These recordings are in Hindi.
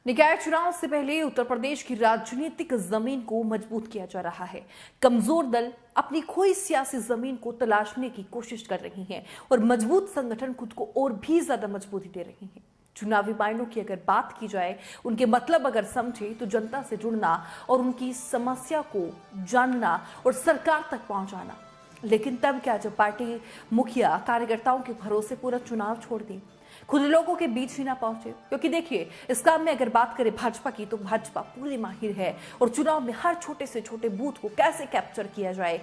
निकाय चुनाव से पहले उत्तर प्रदेश की राजनीतिक जमीन को मजबूत किया जा रहा है। कमजोर दल अपनी खोई सियासी जमीन को तलाशने की कोशिश कर रही हैं और मजबूत संगठन खुद को और भी ज्यादा मजबूती दे रही हैं। चुनावी मायनों की अगर बात की जाए, उनके मतलब अगर समझे तो जनता से जुड़ना और उनकी समस्या को जानना और सरकार तक पहुंचाना। लेकिन तब क्या जब पार्टी मुखिया कार्यकर्ताओं के भरोसे पूरा चुनाव छोड़ दी, खुद लोगों के बीच ही ना पहुंचे। क्योंकि देखिए, इस काम में अगर बात करें भाजपा की, तो भाजपा पूरी माहिर है और चुनाव में हर छोटे से छोटे बूथ को कैसे कैप्चर किया जाए,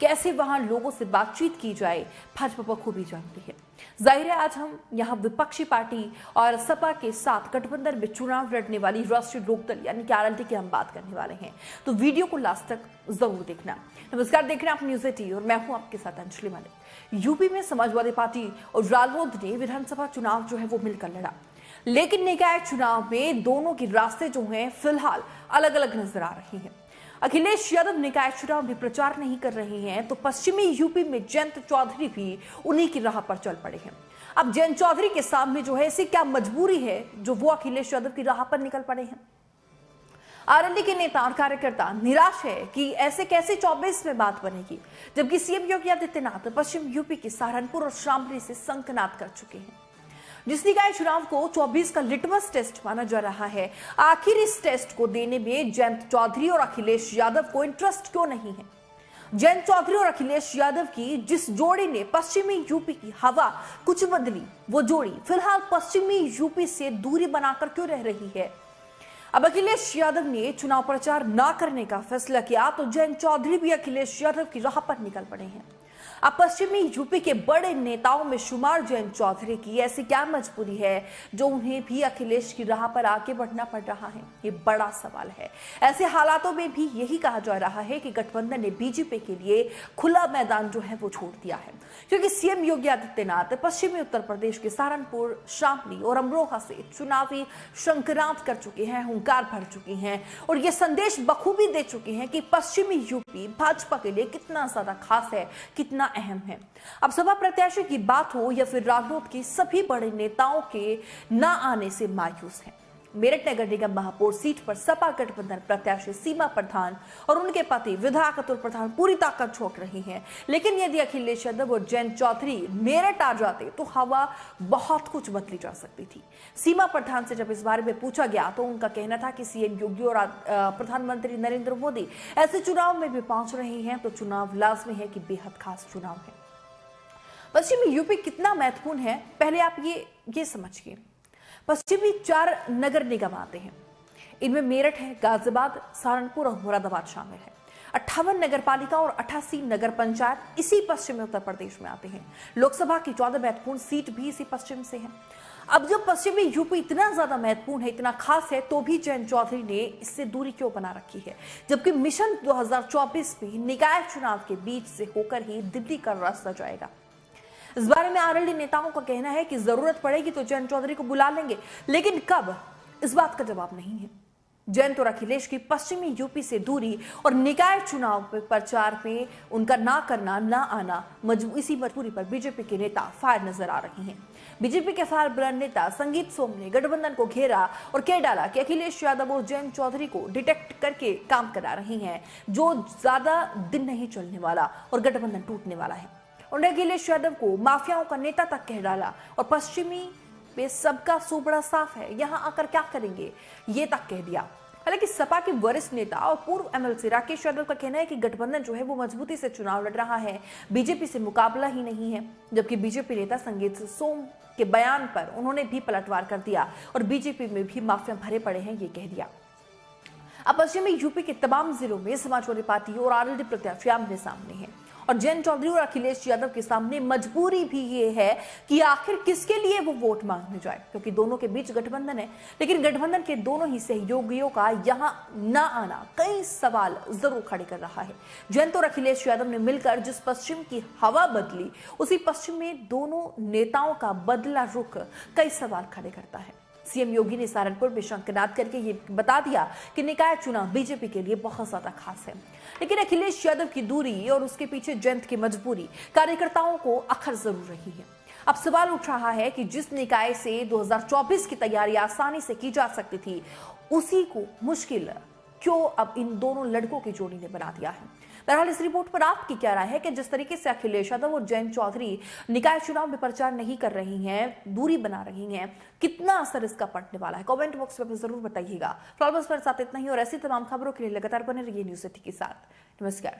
कैसे वहां लोगों से बातचीत की जाए, भाजपा बखूबी जानती है। जाहिर है, आज हम यहाँ विपक्षी पार्टी और सपा के साथ गठबंधन में चुनाव लड़ने वाली राष्ट्रीय लोकदल यानी कि आरएलडी की हम बात करने वाले हैं, तो वीडियो को लास्ट तक जरूर देखना। नमस्कार, देख रहे हैं आप न्यूज़ 18 और मैं हूं आपके साथ अंजलि मलिक। यूपी में समाजवादी पार्टी और रालोद ने विधानसभा चुनाव जो है वो मिलकर लड़ा, लेकिन निकाय चुनाव में दोनों के रास्ते जो हैं फिलहाल अलग अलग नजर आ रही हैं। अखिलेश यादव निकाय चुनाव में प्रचार नहीं कर रहे हैं, तो पश्चिमी यूपी में जयंत चौधरी भी उन्हीं की राह पर चल पड़े हैं। अब जयंत चौधरी के सामने जो है ऐसी क्या मजबूरी है जो वो अखिलेश यादव की राह पर निकल पड़े हैं। आरएलडी के नेता और कार्यकर्ता निराश है कि ऐसे कैसे 24 में बात बनेगी, जबकि सीएम योगी आदित्यनाथ पश्चिम यूपी के सहारनपुर और शामली से संकनाद कर चुके हैं। जिस निकाय चुनाव को 24 का लिटमस टेस्ट माना जा रहा है, आखिर इस टेस्ट को देने में जयंत चौधरी और अखिलेश यादव को इंटरेस्ट क्यों नहीं है। जयंत चौधरी और अखिलेश यादव की जिस जोड़ी ने पश्चिमी यूपी की हवा कुछ बदली, वो जोड़ी फिलहाल पश्चिमी यूपी से दूरी बनाकर क्यों रह रही है। अब अखिलेश यादव ने चुनाव प्रचार न करने का फैसला किया, तो जयंत चौधरी भी अखिलेश यादव की राह पर निकल पड़े हैं। अब पश्चिमी यूपी के बड़े नेताओं में शुमार जयंत चौधरी की ऐसी क्या मजबूरी है जो उन्हें भी अखिलेश की राह पर आगे बढ़ना पड़ रहा है, ये बड़ा सवाल है। ऐसे हालातों में भी यही कहा जा रहा है कि गठबंधन ने बीजेपी के लिए खुला मैदान जो है वो छोड़ दिया है, क्योंकि सीएम योगी आदित्यनाथ पश्चिमी उत्तर प्रदेश के सहारनपुर, शामली और अमरोहा से चुनावी शंखनाद कर चुके हैं, हुंकार भर चुके हैं और ये संदेश बखूबी दे चुके हैं कि पश्चिमी यूपी भाजपा के लिए कितना ज्यादा खास है, कितना अहम है। अब सपा प्रत्याशी की बात हो या फिर रालोद की, सभी बड़े नेताओं के न आने से मायूस हैं। मेरठ नगर निगम महापौर सीट पर सपा गठबंधन प्रत्याशी सीमा प्रधान और उनके पति विधायक अतुल प्रधान पूरी ताकत झोंक रही हैं, लेकिन यदि अखिलेश यादव और जयंत चौधरी मेरठ आ जाते तो हवा बहुत कुछ बदली जा सकती थी। सीमा प्रधान से जब इस बारे में पूछा गया तो उनका कहना था कि सीएम योगी और प्रधानमंत्री नरेंद्र मोदी ऐसे चुनाव में भी पहुंच रहे हैं, तो चुनाव लाजमी है कि बेहद खास चुनाव है। पश्चिमी यूपी कितना महत्वपूर्ण है, पहले आप ये समझिए। पश्चिमी 4 नगर निगम आते हैं, इनमें मेरठ है, गाजियाबाद, सहारनपुर और मुरादाबाद शामिल है। 58 नगर पालिका और 88 नगर पंचायत इसी पश्चिमी उत्तर प्रदेश में आते हैं। लोकसभा की 14 महत्वपूर्ण सीट भी इसी पश्चिम से है। अब जब पश्चिमी यूपी इतना ज्यादा महत्वपूर्ण है, इतना खास है, तो भी जयंत चौधरी ने इससे दूरी क्यों बना रखी है, जबकि मिशन 2024 में निकाय चुनाव के बीच से होकर ही दिल्ली का रास्ता जाएगा। इस बारे में आरएलडी नेताओं का कहना है कि जरूरत पड़ेगी तो जयंत चौधरी को बुला लेंगे, लेकिन कब, इस बात का जवाब नहीं है। जयंत और अखिलेश की पश्चिमी यूपी से दूरी और निकाय चुनाव प्रचार में उनका ना करना, ना आना, इसी मजबूरी पर बीजेपी के नेता फायर नजर आ रहे हैं। बीजेपी के फायर ब्रांड नेता संगीत सोम ने गठबंधन को घेरा और कह डाला कि अखिलेश यादव और जयंत चौधरी को डिटेक्ट करके काम करा रहे हैं, जो ज्यादा दिन नहीं चलने वाला और गठबंधन टूटने वाला है। उन्होंने अखिलेश यादव को माफियाओं का नेता तक कह डाला और पश्चिमी में सबका सुबड़ा साफ है, यहां आकर क्या करेंगे, ये तक कह दिया। हालांकि सपा के वरिष्ठ नेता और पूर्व एमएलसी राकेश यादव का कहना है कि गठबंधन जो है वो मजबूती से चुनाव लड़ रहा है, बीजेपी से मुकाबला ही नहीं है। जबकि बीजेपी नेता संगीत सोम के बयान पर उन्होंने भी पलटवार कर दिया और बीजेपी में भी माफिया भरे पड़े हैं, ये कह दिया। अब पश्चिमी यूपी के तमाम जिलों में समाजवादी पार्टी और आरएलडी प्रत्याशी आमने सामने हैं और जयंत चौधरी और अखिलेश यादव के सामने मजबूरी भी ये है कि आखिर किसके लिए वो वोट मांगने जाए, क्योंकि दोनों के बीच गठबंधन है, लेकिन गठबंधन के दोनों ही सहयोगियों का यहां ना आना कई सवाल जरूर खड़े कर रहा है। जयंत और अखिलेश यादव ने मिलकर जिस पश्चिम की हवा बदली, उसी पश्चिम में दोनों नेताओं का बदला रुख कई सवाल खड़े करता है। सीएम योगी ने सहारनपुर में शंखनाद करके ये बता दिया कि निकाय चुनाव बीजेपी के लिए बहुत ज्यादा खास है, लेकिन अखिलेश यादव की दूरी और उसके पीछे जयंत की मजबूरी कार्यकर्ताओं को अखर जरूर रही है। अब सवाल उठ रहा है कि जिस निकाय से 2024 की तैयारी आसानी से की जा सकती थी, उसी को मुश्किल क्यों अब इन दोनों लड़कों की जोड़ी ने बना दिया है। बहरहाल इस रिपोर्ट पर आपकी क्या राय है कि जिस तरीके से अखिलेश यादव और जयंत चौधरी निकाय चुनाव में प्रचार नहीं कर रही हैं, दूरी बना रही हैं, कितना असर इसका पड़ने वाला है? कमेंट बॉक्स में जरूर बताइएगा। फिलहाल बस मेरे साथ इतना ही, और ऐसी तमाम खबरों के लिए लगातार बने रहिए न्यूज़ सिटी के साथ। नमस्कार।